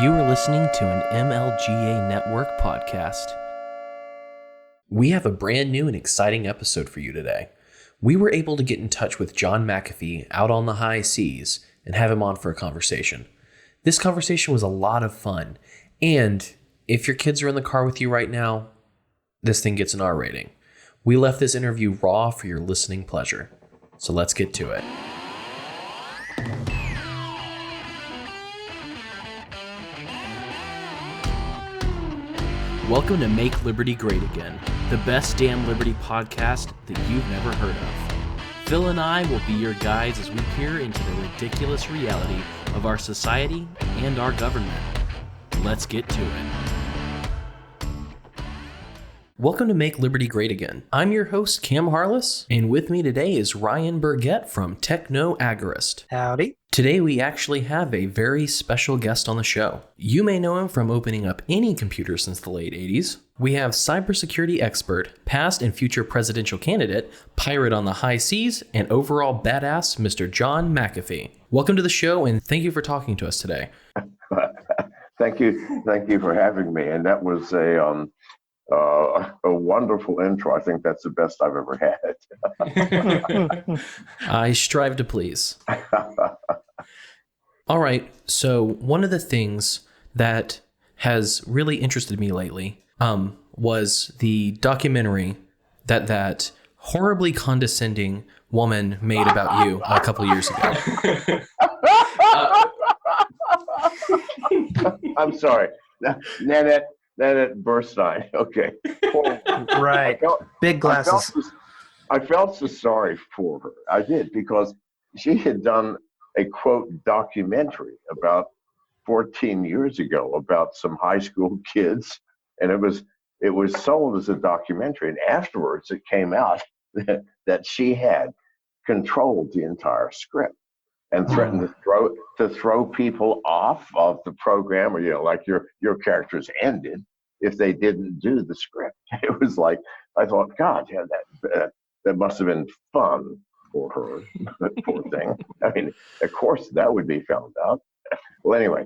You are listening to an MLGA Network podcast. We have a brand new and exciting episode for you today. We were able to get in touch with John McAfee out on the high seas and have him on for a conversation. This conversation was a lot of fun, and if your kids are in the car with you right now, this thing gets an R rating. We left this interview raw for your listening pleasure. So let's get to it. Welcome to Make Liberty Great Again, the best damn Liberty podcast that you've never heard of. Phil and I will be your guides as we peer into the ridiculous reality of our society and our government. Let's get to it. Welcome to Make Liberty Great Again. I'm your host, Cam Harless, and with me today is Ryan Burgett from Techno Agorist. Howdy. Today we actually have a very special guest on the show. You may know him from opening up any computer since the late 80s. We have cybersecurity expert, past and future presidential candidate, pirate on the high seas, and overall badass, Mr. John McAfee. Welcome to the show, and thank you for talking to us today. Thank you for having me. And that was a wonderful intro. I think that's the best I've ever had. I strive to please. All right, so one of the things that has really interested me lately was the documentary that horribly condescending woman made about you a couple years ago. I'm sorry. Nanette Burstein. Okay. Right. Big glasses. I felt so sorry for her. I did, because she had done a quote documentary about 14 years ago about some high school kids, and it was sold as a documentary, and afterwards it came out that she had controlled the entire script and threatened to throw people off of the program, or like your characters ended if they didn't do the script. It was like, I thought, God, yeah, that must have been fun for her. Poor thing. I mean, of course that would be found out. Well, anyway,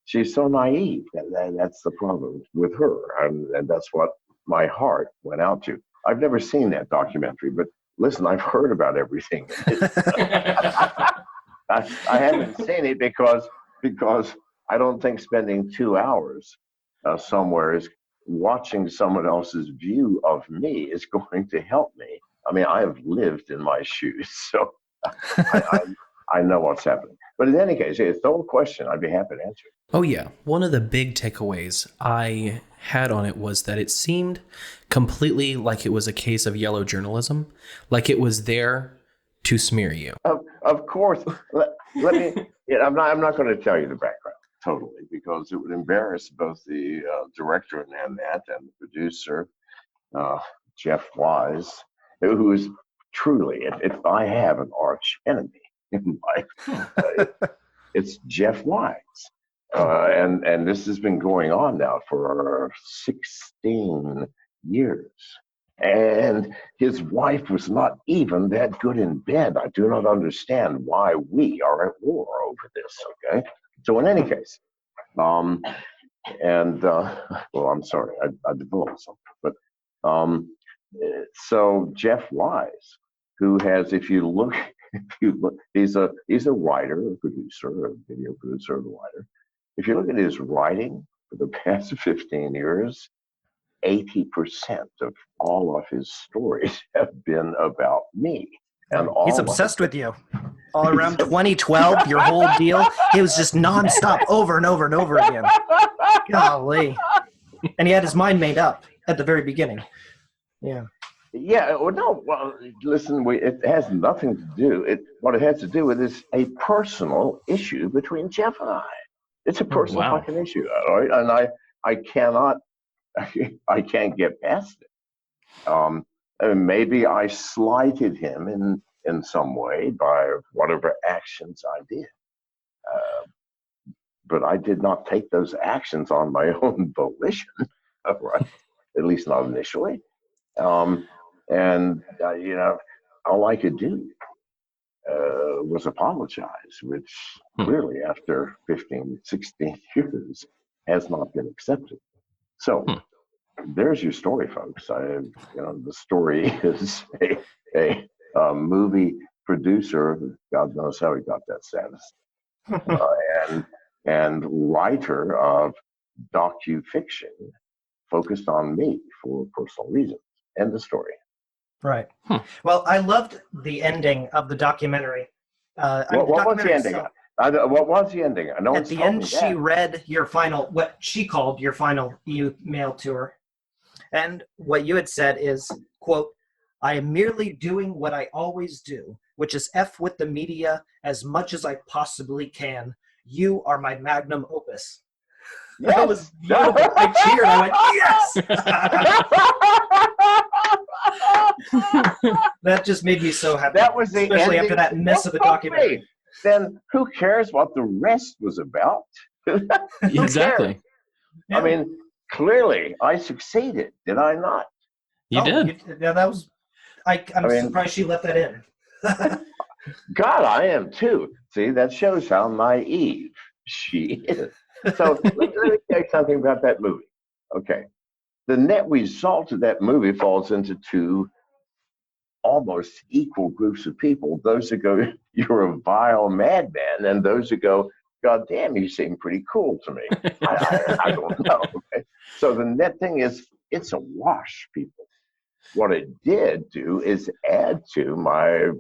she's so naive. That's the problem with her, and that's what my heart went out to. I've never seen that documentary, but listen, I've heard about everything. I haven't seen it because I don't think spending 2 hours somewhere is watching someone else's view of me is going to help me. I mean, I have lived in my shoes, so I know what's happening. But in any case, it's no question. I'd be happy to answer. Oh yeah, one of the big takeaways I had on it was that it seemed completely like it was a case of yellow journalism, like it was there to smear you. Of course. Let me. I'm not going to tell you the background totally, because it would embarrass both the director in that and the producer, Jeff Wise, who is truly, if I have an arch enemy in life, it's Jeff Wise. And this has been going on now for 16 years. And his wife was not even that good in bed. I do not understand why we are at war over this, okay? So in any case, well, I'm sorry, I developed something. But so Jeff Wise, who has, if you look, he's a writer, a producer, a video producer, and a writer. If you look at his writing for the past 15 years, 80% of all of his stories have been about me. And he's obsessed with you. All around 2012, your whole deal, it was just nonstop, over and over and over again. Golly. And he had his mind made up at the very beginning. Yeah. Yeah, well, listen, it has nothing to do, what it has to do with is a personal issue between Jeff and I. It's a personal fucking issue, all right? And I can't get past it. And maybe I slighted him in some way by whatever actions I did. But I did not take those actions on my own volition, right? At least not initially. And all I could do was apologized, which clearly after 15, 16 years has not been accepted. So there's your story, folks. The story is a movie producer, God knows how he got that status, and writer of docu-fiction focused on me for personal reasons. End the story. Right. Well, I loved the ending of the documentary. What was the ending? What was the ending? I know at the end, she read what she called your final email to her. And what you had said is, quote, "I am merely doing what I always do, which is F with the media as much as I possibly can. You are my magnum opus." Yes. That was beautiful. I cheered. I went, yes! That just made me so happy. That was the especially ending. after that mess of a documentary. Then who cares what the rest was about? Exactly. Yeah. I mean, clearly I succeeded, did I not? You did. Yeah, that was. I'm surprised she let that in. God, I am too. See, that shows how naive she is. So let me tell you something about that movie. Okay. The net result of that movie falls into two almost equal groups of people. Those who go, "You're a vile madman," and those who go, "God damn, you seem pretty cool to me." I don't know. Okay? So the net thing is, it's a wash, people. What it did do is add to my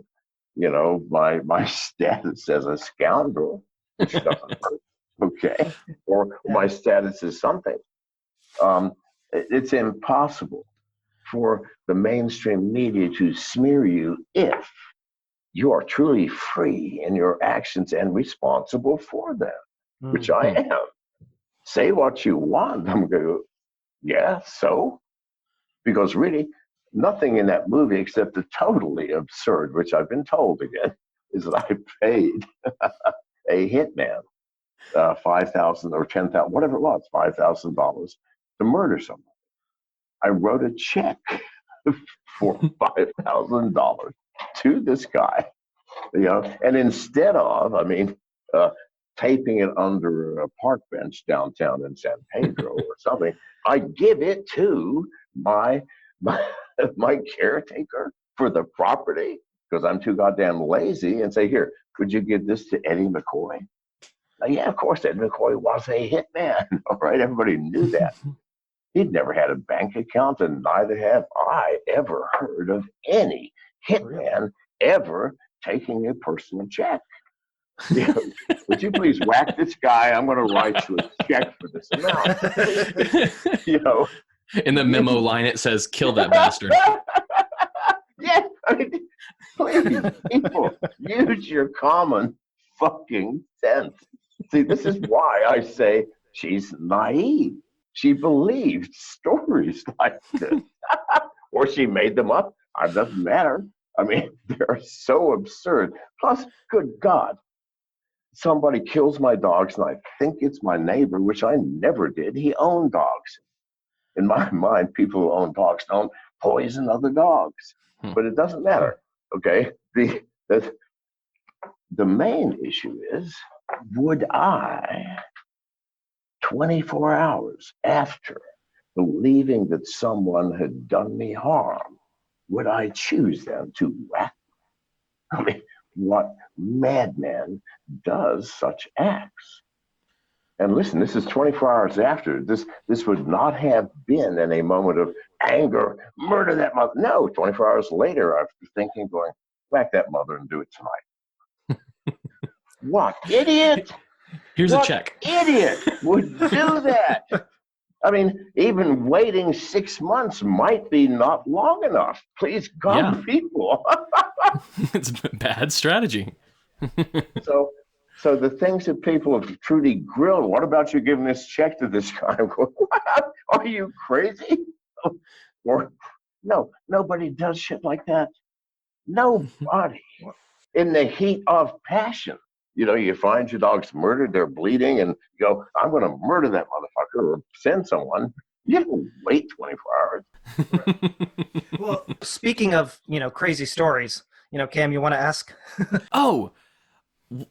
status as a scoundrel, which doesn't hurt, okay, or my status as something. It's impossible for the mainstream media to smear you if you are truly free in your actions and responsible for them, which I am. Say what you want. I'm going to go, yeah, so? Because really, nothing in that movie except the totally absurd, which I've been told again, is that I paid a hitman $5,000 or $10,000, whatever it was, $5,000 to murder someone. I wrote a check for $5,000 to this guy, and instead of, taping it under a park bench downtown in San Pedro or something, I give it to my caretaker for the property because I'm too goddamn lazy, and say, "Here, could you give this to Eddie McCoy?" Now, yeah, of course, Eddie McCoy was a hitman. All right, everybody knew that. He'd never had a bank account, and neither have I ever heard of any hitman ever taking a personal check. Would you please whack this guy? I'm going to write you a check for this amount. In the memo line, it says, "Kill that bastard." Yeah, please, people, use your common fucking sense. See, this is why I say she's naive. She believed stories like this. Or she made them up. It doesn't matter. They're so absurd. Plus, good God, somebody kills my dogs and I think it's my neighbor, which I never did. He owned dogs. In my mind, people who own dogs don't poison other dogs. But it doesn't matter. Okay? The main issue is, would I, 24 hours after believing that someone had done me harm, would I choose them to whack me? What madman does such acts? And listen, this is 24 hours after. This would not have been in a moment of anger, murder that mother. No, 24 hours later, I'm thinking, going, whack that mother and do it tonight. What idiot? Here's a check. Idiot would do that. Even waiting 6 months might be not long enough. Please God, people. It's a bad strategy. So the things that people have truly grilled, what about you giving this check to this guy? What? Are you crazy? Or no, nobody does shit like that. Nobody. In the heat of passion. You find your dog's murdered, they're bleeding, and you go, "I'm going to murder that motherfucker," or send someone. You don't wait 24 hours. Well, speaking of, crazy stories, Cam, you want to ask? Oh,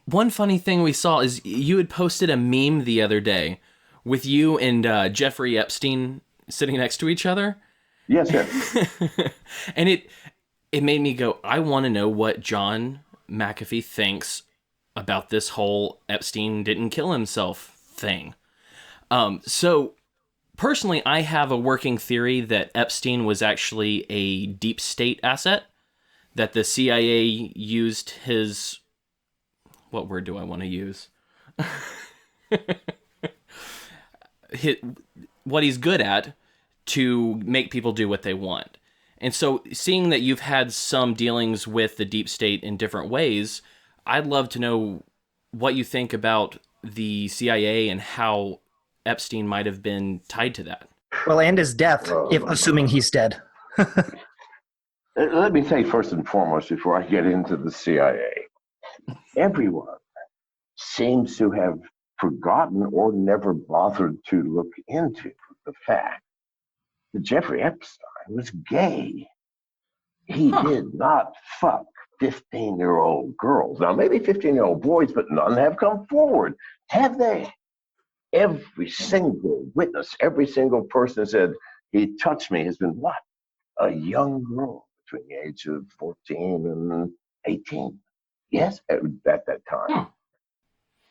one funny thing we saw is you had posted a meme the other day with you and Jeffrey Epstein sitting next to each other. Yes, yes. And it made me go, I want to know what John McAfee thinks about this whole Epstein didn't kill himself thing. So personally, I have a working theory that Epstein was actually a deep state asset, that the CIA used his... What word do I want to use? What he's good at to make people do what they want. And so, seeing that you've had some dealings with the deep state in different ways, I'd love to know what you think about the CIA and how Epstein might have been tied to that. Well, and his death, if assuming he's dead. Let me say first and foremost, before I get into the CIA, everyone seems to have forgotten or never bothered to look into the fact that Jeffrey Epstein was gay. He did not fuck 15-year-old girls. Now, maybe 15-year-old boys, but none have come forward, have they? Every single witness, every single person said he touched me has been what? A young girl between the age of 14 and 18. Yes, at that time.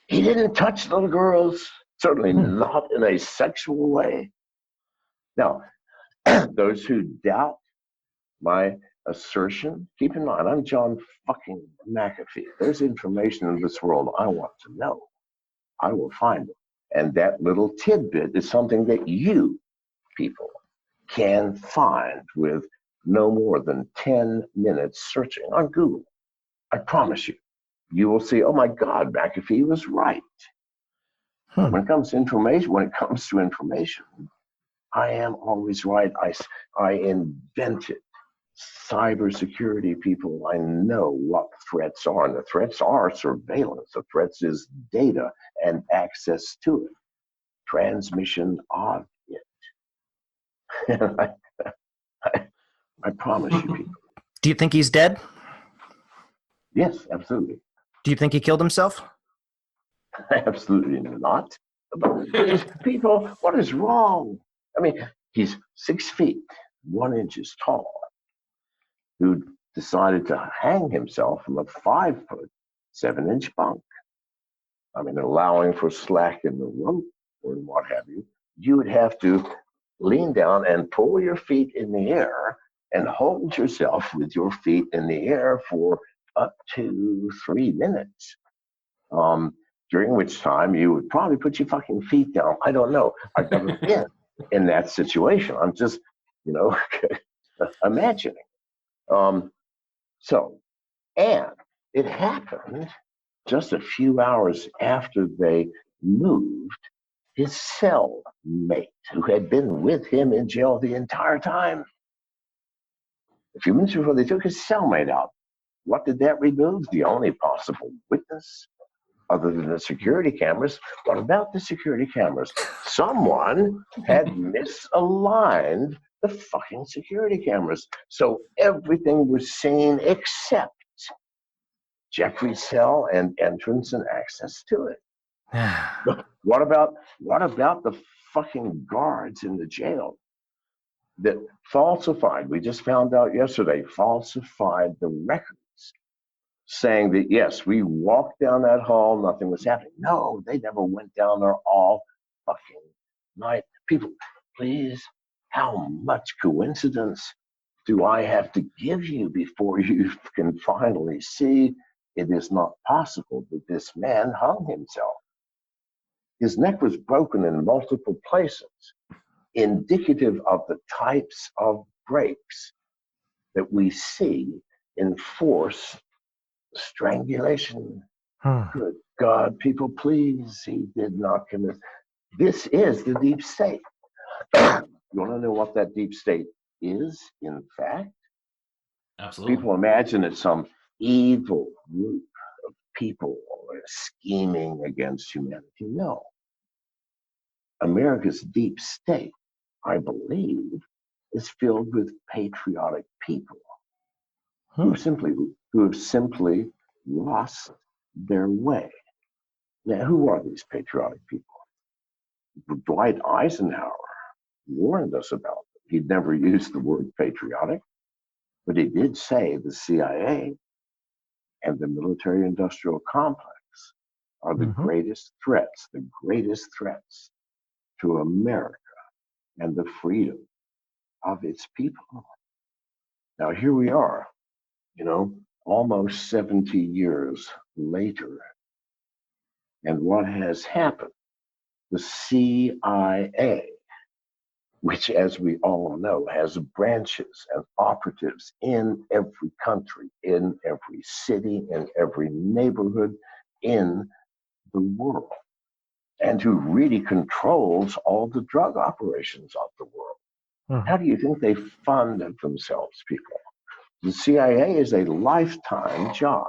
He didn't touch little girls, certainly not in a sexual way. Now, those who doubt my assertion, keep in mind, I'm John fucking McAfee. There's information in this world I want to know. I will find it. And that little tidbit is something that you people can find with no more than 10 minutes searching on Google. I promise you, you will see, oh my God, McAfee was right. When it comes to information, I am always right. I invented cybersecurity, people. I know what threats are, and the threats are surveillance. The threats is data and access to it, transmission of it. I promise you, people. Do you think he's dead? Yes, absolutely. Do you think he killed himself? Absolutely not. People, what is wrong? I mean, he's 6 feet, 1 inch tall, who decided to hang himself from a 5 foot, 7 inch bunk. I mean, allowing for slack in the rope or what have you, you would have to lean down and pull your feet in the air and hold yourself with your feet in the air for up to 3 minutes. During which time you would probably put your fucking feet down. I don't know. I've never been in that situation. I'm just, imagining. And it happened just a few hours after they moved his cellmate, who had been with him in jail the entire time. A few minutes before they took his cellmate out. What did that remove? The only possible witness other than the security cameras. What about the security cameras? Someone had misaligned the fucking security cameras. So everything was seen except Jeffrey's cell and entrance and access to it. What about the fucking guards in the jail that falsified, we just found out yesterday, falsified the records, saying that, yes, we walked down that hall, nothing was happening. No, they never went down there all fucking night. People, please, how much coincidence do I have to give you before you can finally see it is not possible that this man hung himself? His neck was broken in multiple places, indicative of the types of breaks that we see in forced strangulation. Good God, people, please, he did not commit. This is the deep state. You want to know what that deep state is, in fact? Absolutely. People imagine it's some evil group of people scheming against humanity. No. America's deep state, I believe, is filled with patriotic people who have simply lost their way. Now, who are these patriotic people? Dwight Eisenhower warned us about them. He'd never used the word patriotic, but he did say the CIA and the military industrial complex are the greatest threats to America and the freedom of its people. Now, here we are, almost 70 years later. And what has happened? The CIA, which, as we all know, has branches and operatives in every country, in every city, in every neighborhood, in the world, and who really controls all the drug operations of the world. How do you think they fund themselves, people? The CIA is a lifetime job.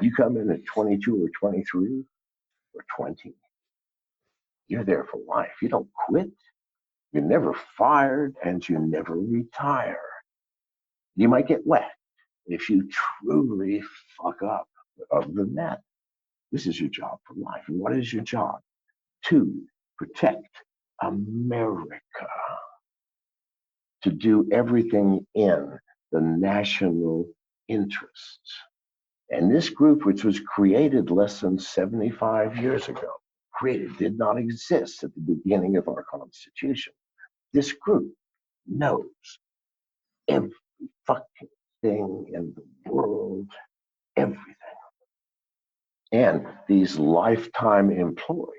You come in at 22 or 23 or 20, you're there for life. You don't quit. You're never fired and you never retire. You might get wet if you truly fuck up. But other than that, this is your job for life. And what is your job? To protect America, to do everything in the national interest. And this group, which was created less than 75 years ago, did not exist at the beginning of our Constitution. This group knows every fucking thing in the world, everything. And these lifetime employees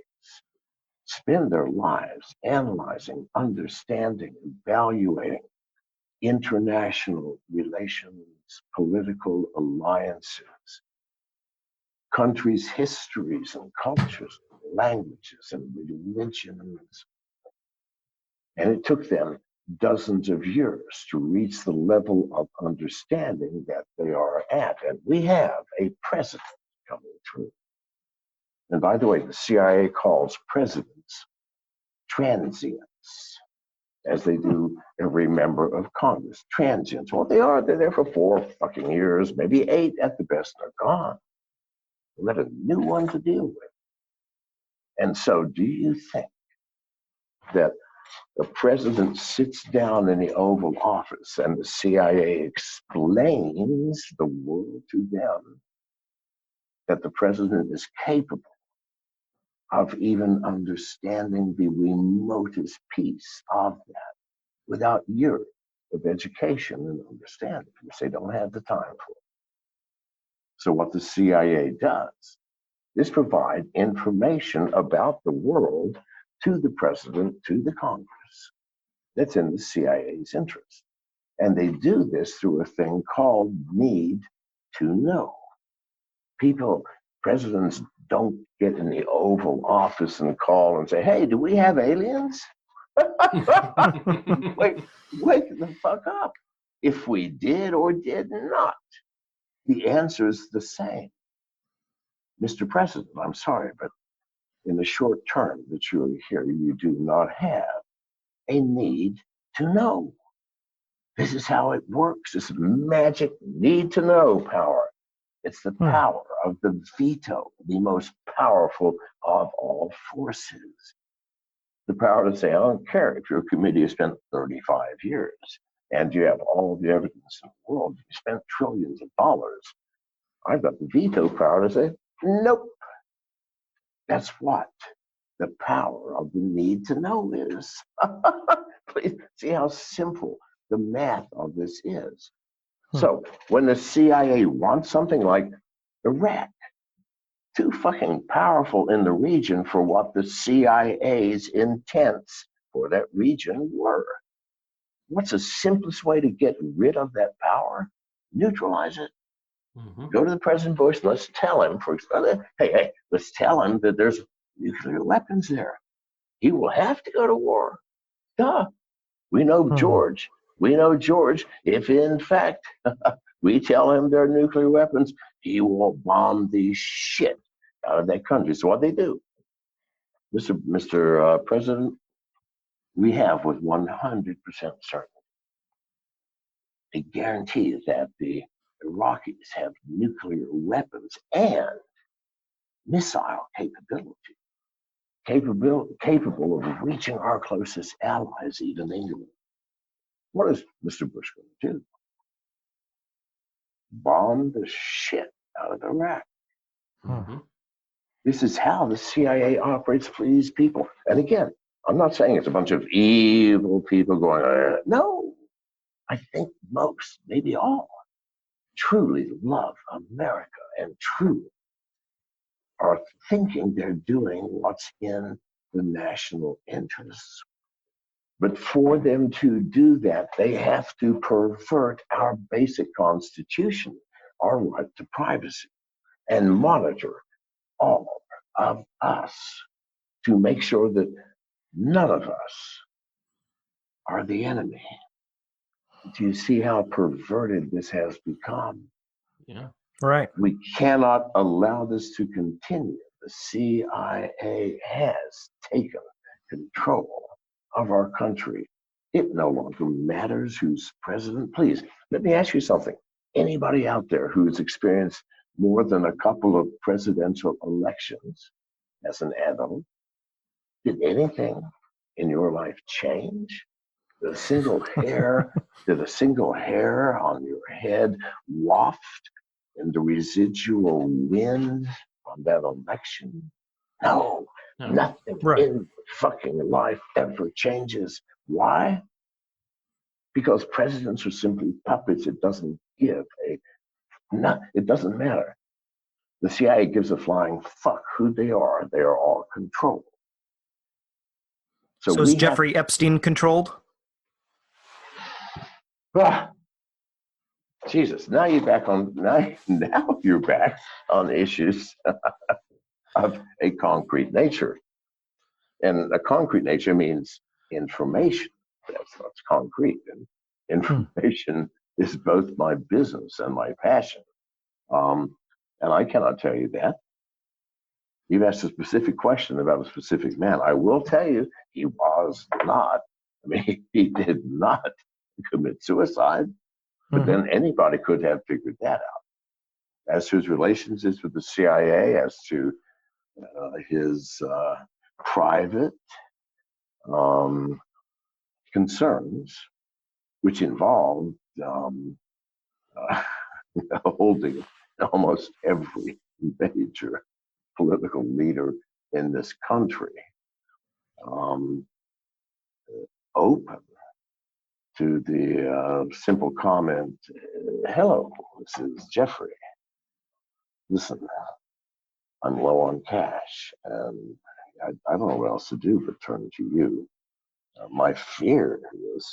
spend their lives analyzing, understanding, evaluating international relations, political alliances, countries' histories and cultures, languages and religions. And it took them dozens of years to reach the level of understanding that they are at. And we have a president coming through. And by the way, the CIA calls presidents transients, as they do every member of Congress. Transients. Well, they're there for 4 fucking years, maybe 8 at the best, they're gone. They let a new one to deal with. And so do you think that the president sits down in the Oval Office and the CIA explains the world to them that the president is capable of even understanding the remotest piece of that without years of education and understanding, which they don't have the time for? So what the CIA does is provide information about the world to the president, to the Congress, that's in the CIA's interest. And they do this through a thing called need to know. Presidents don't get in the Oval Office and call and say, hey, do we have aliens? Wake the fuck up. If we did or did not, the answer is the same. Mr. President, I'm sorry, but in the short term that you're here, you do not have a need to know. This is how it works. This magic need to know power. It's the power of the veto, the most powerful of all forces. The power to say, I don't care if your committee has spent 35 years and you have all the evidence in the world, you spent trillions of dollars. I've got the veto power to say, nope. That's what the power of the need to know is. Please see how simple the math of this is. So when the CIA wants something like Iraq, too fucking powerful in the region for what the CIA's intents for that region were. What's the simplest way to get rid of that power? Neutralize it. Go to the President Bush, let's tell him, for example, hey, let's tell him that there's nuclear weapons there. He will have to go to war. Duh. We know George. We know George, if in fact we tell him there are nuclear weapons, he will bomb the shit out of that country. So what they do, Mr. President, we have with 100% certainty a guarantee that the Iraqis have nuclear weapons and missile capable of reaching our closest allies, even England. What is Mr. Bush going to do? Bomb the shit out of Iraq. Mm-hmm. This is how the CIA operates for these people. And again, I'm not saying it's a bunch of evil people going, no. I think most, maybe all, truly love America and truly are thinking they're doing what's in the national interests. But for them to do that, they have to pervert our basic constitution, our right to privacy, and monitor all of us to make sure that none of us are the enemy. Do you see how perverted this has become? Yeah. Right. We cannot allow this to continue. The CIA has taken control of our country. It no longer matters who's president. Please, let me ask you something. Anybody out there who's experienced more than a couple of presidential elections as an adult, did anything in your life change? Did a single hair on your head waft in the residual wind on that election? No, nothing in fucking life ever changes. Why? Because presidents are simply puppets. It doesn't it doesn't matter. The CIA gives a flying fuck who they are. They are all controlled. So is Jeffrey Epstein controlled? Jesus, now you're back on issues of a concrete nature. And a concrete nature means information. That's what's concrete. And information is both my business and my passion. And I cannot tell you that. You've asked a specific question about a specific man. I will tell you, he was not. I mean, he did not commit suicide. But then anybody could have figured that out. As to his relationships with the CIA, as to his private concerns, which involved holding almost every major political leader in this country open to the simple comment, hello, this is Jeffrey. Listen, I'm low on cash and I don't know what else to do but turn to you. My fear is,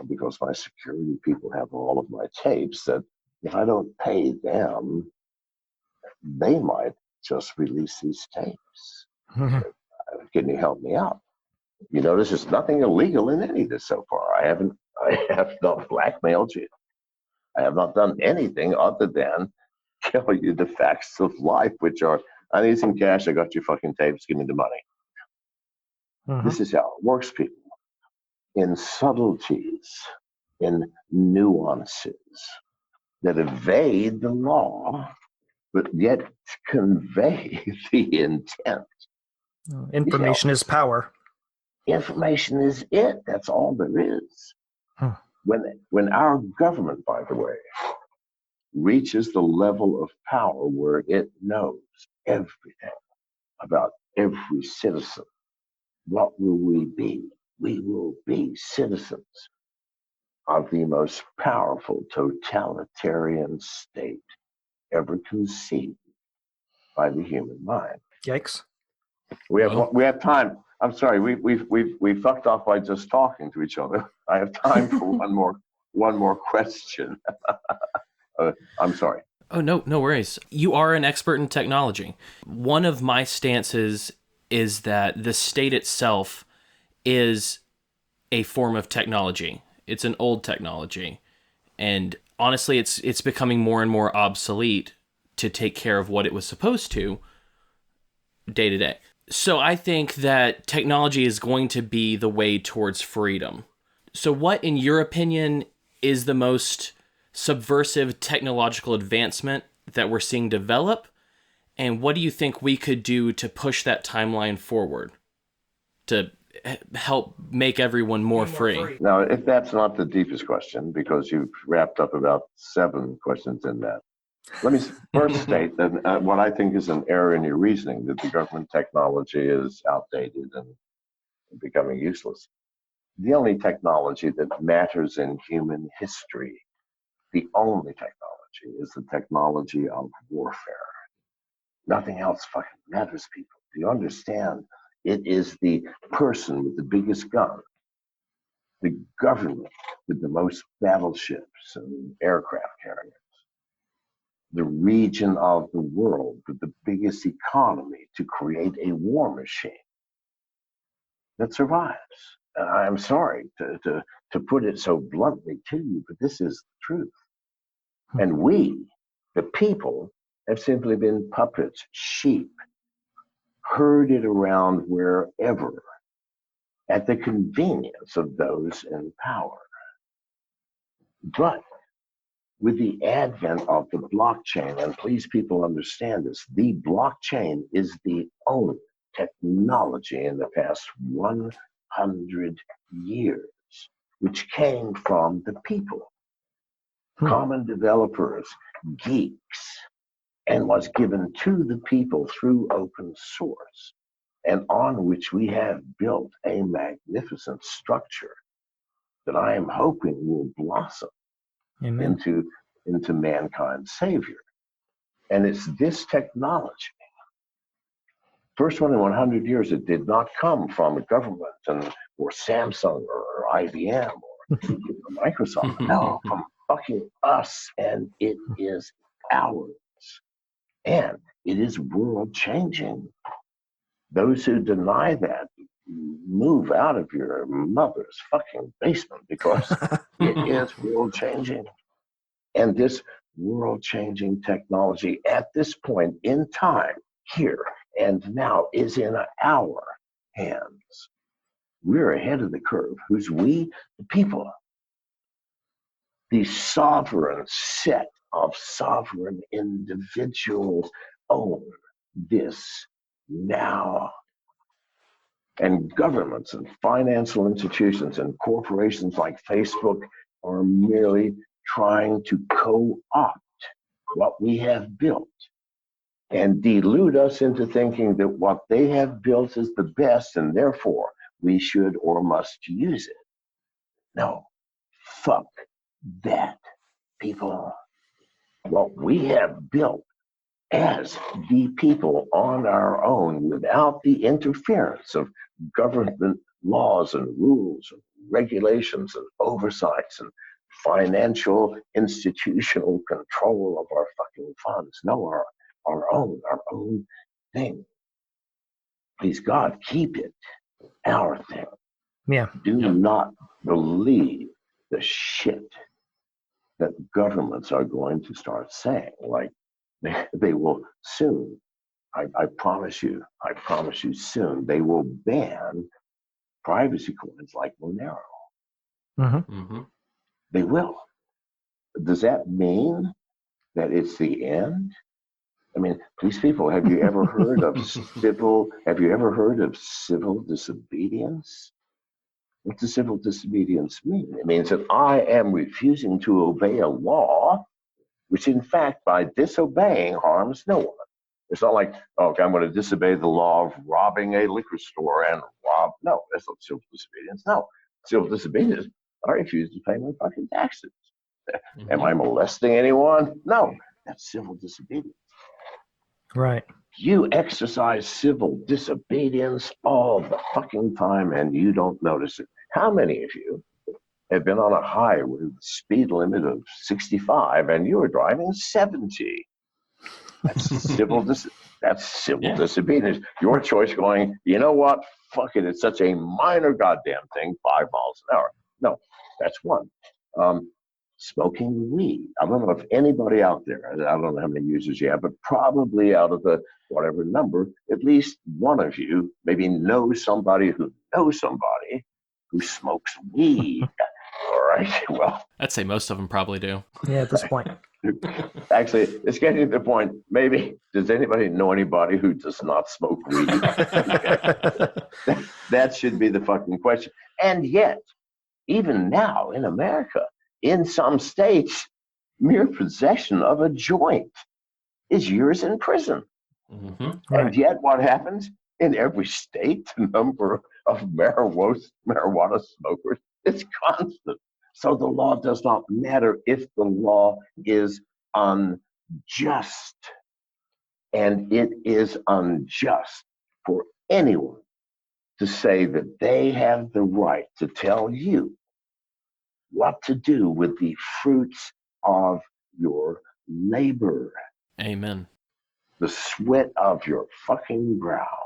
because my security people have all of my tapes, that if I don't pay them, they might just release these tapes. Can you help me out? You notice there's nothing illegal in any of this so far. I have not blackmailed you. I have not done anything other than tell you the facts of life, which are, I need some cash, I got your fucking tapes, give me the money. This is how it works, people. In subtleties, in nuances that evade the law, but yet convey the intent. Information is power. Information is it. That's all there is. When our government, by the way, reaches the level of power where it knows everything about every citizen, what will we be? We will be citizens of the most powerful totalitarian state ever conceived by the human mind. Yikes. We have time. I'm sorry, we fucked off by just talking to each other. I have time for one more question. I'm sorry. Oh, no worries. You are an expert in technology. One of my stances is that the state itself is a form of technology. It's an old technology. And honestly, it's becoming more and more obsolete to take care of what it was supposed to day to day. So I think that technology is going to be the way towards freedom. So what, in your opinion, is the most subversive technological advancement that we're seeing develop? And what do you think we could do to push that timeline forward to help make everyone more free? Now, if that's not the deepest question, because you've wrapped up about 7 questions in that, let me first state that what I think is an error in your reasoning, that the government technology is outdated and becoming useless. The only technology that matters in human history, the only technology, is the technology of warfare. Nothing else fucking matters, people. Do you understand? It is the person with the biggest gun, the government with the most battleships and aircraft carriers, the region of the world with the biggest economy to create a war machine that survives. And I'm sorry to put it so bluntly to you, but this is the truth. And we, the people, have simply been puppets, sheep, herded around wherever at the convenience of those in power. But with the advent of the blockchain, and please people understand this, the blockchain is the only technology in the past 100 years which came from the people, common developers, geeks, and was given to the people through open source, and on which we have built a magnificent structure that I am hoping will blossom into mankind's savior. And it's this technology, first one in 100 years, it did not come from a government or Samsung or IBM or Microsoft. No, from fucking us, and it is ours. And it is world changing. Those who deny that, move out of your mother's fucking basement, because it is world changing. And this world changing technology at this point in time, here and now, is in our hands. We're ahead of the curve. Who's we? The people. The sovereign set of sovereign individuals own this now. And governments and financial institutions and corporations like Facebook are merely trying to co-opt what we have built and delude us into thinking that what they have built is the best and therefore we should or must use it. No, fuck that, people. What we have built as the people on our own, without the interference of government laws and rules and regulations and oversights and financial institutional control of our fucking funds. No, our own thing. Please God, keep it our thing. Yeah. Do not believe the shit that governments are going to start saying, like they will soon. I promise you soon, they will ban privacy coins like Monero. They will. Does that mean that it's the end? I mean, please people, have you ever heard of civil disobedience? What does civil disobedience mean? It means that I am refusing to obey a law, which in fact, by disobeying, harms no one. It's not like, oh, okay, I'm going to disobey the law of robbing a liquor store and rob. No, that's not civil disobedience. No, civil disobedience, I refuse to pay my fucking taxes. Am I molesting anyone? No, that's civil disobedience. Right. You exercise civil disobedience all the fucking time and you don't notice it. How many of you have been on a highway with a speed limit of 65 and you were driving 70? That's civil disobedience. Your choice going, you know what? Fuck it. It's such a minor goddamn thing, 5 miles an hour. No, that's one. Smoking weed. I don't know if anybody out there, I don't know how many users you have, but probably out of the whatever number, at least one of you maybe knows somebody who smokes weed. All right. Well, I'd say most of them probably do. Yeah, at this point. actually, it's getting to the point. Maybe does anybody know anybody who does not smoke weed? That should be the fucking question. And yet, even now in America, in some states, mere possession of a joint is years in prison. Mm-hmm. Right. And yet, what happens in every state? The number of marijuana smokers is constant. So the law does not matter if the law is unjust. And it is unjust for anyone to say that they have the right to tell you what to do with the fruits of your labor, Amen. the sweat of your fucking brow.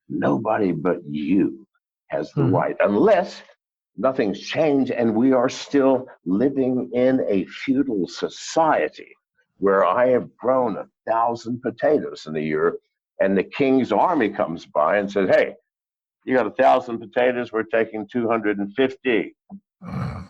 Nobody but you has the right, unless nothing's changed and we are still living in a feudal society where I have grown 1,000 potatoes in a year and the king's army comes by and says, hey, you got 1,000 potatoes, we're taking 250.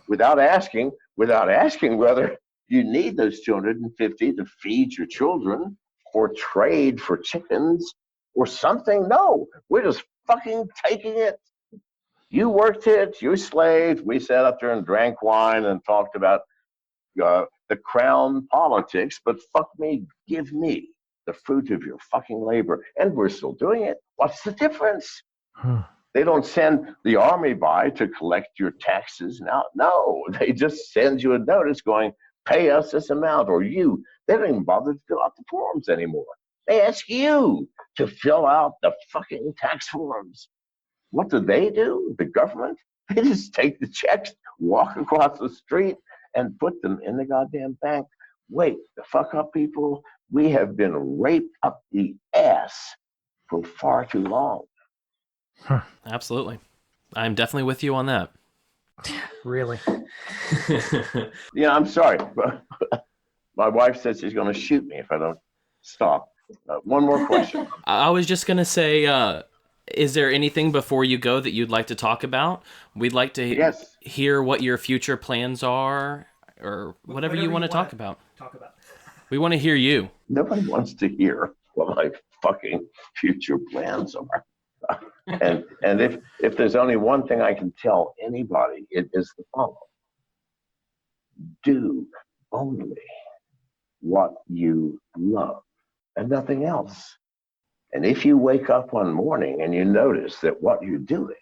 Without asking whether you need those 250 to feed your children or trade for chickens or something. No, we're just fucking taking it. You worked it, you slaved. We sat up there and drank wine and talked about the crown politics, but fuck me, give me the fruit of your fucking labor. And we're still doing it. What's the difference? They don't send the army by to collect your taxes now. No, they just send you a notice going, pay us this amount, or you. They don't even bother to fill out the forms anymore. They ask you to fill out the fucking tax forms. What do? The government? They just take the checks, walk across the street, and put them in the goddamn bank. Wake the fuck up, people. We have been raped up the ass for far too long. Absolutely. I'm definitely with you on that. Really? Yeah, I'm sorry, but my wife says she's going to shoot me if I don't stop. One more question. I was just going to say, is there anything before you go that you'd like to talk about? We'd like to hear what your future plans are or whatever you want to talk about. We want to hear you. Nobody wants to hear what my fucking future plans are. And if there's only one thing I can tell anybody, it is the following. Do only what you love and nothing else. And if you wake up one morning and you notice that what you're doing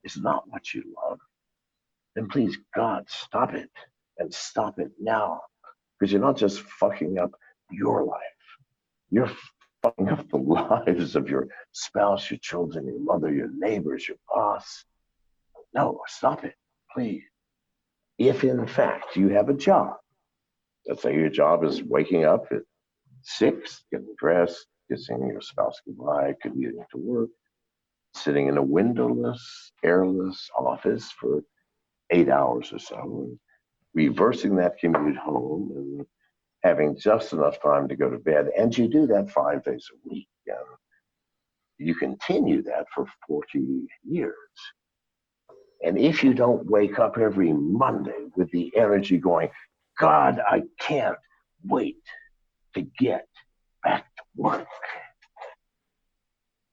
is not what you love, then please, God, stop it, and stop it now. Because you're not just fucking up your life. You're fucking up the lives of your spouse, your children, your mother, your neighbors, your boss. No, stop it, please. If in fact you have a job, let's say your job is waking up at 6, getting dressed, kissing your spouse goodbye, commuting to work, sitting in a windowless, airless office for 8 hours or so, and reversing that commute home and having just enough time to go to bed. And you do that 5 days a week. And you continue that for 40 years. And if you don't wake up every Monday with the energy going, God, I can't wait to get back to work.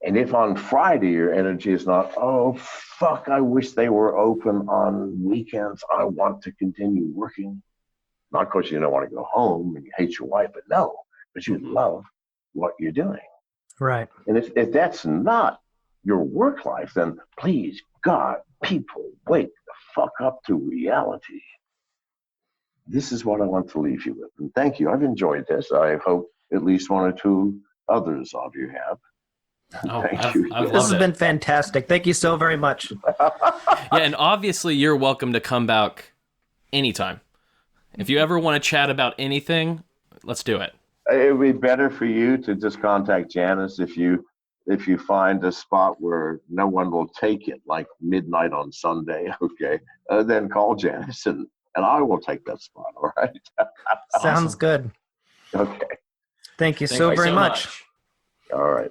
And if on Friday your energy is not, oh, fuck, I wish they were open on weekends. I want to continue working. Not because you don't want to go home and you hate your wife, but no, because you love what you're doing. Right. And if that's not your work life, then please, God, people, wake the fuck up to reality. This is what I want to leave you with. And thank you. I've enjoyed this. I hope at least one or two others of you have. Oh, Thank you. I've This loved has it. been fantastic. Thank you so very much. Yeah, and obviously you're welcome to come back anytime. If you ever want to chat about anything, let's do it. It would be better for you to just contact Janice if you find a spot where no one will take it, like midnight on Sunday, okay? Then call Janice and I will take that spot, all right? Sounds good. Okay, Thank you so very much. all right.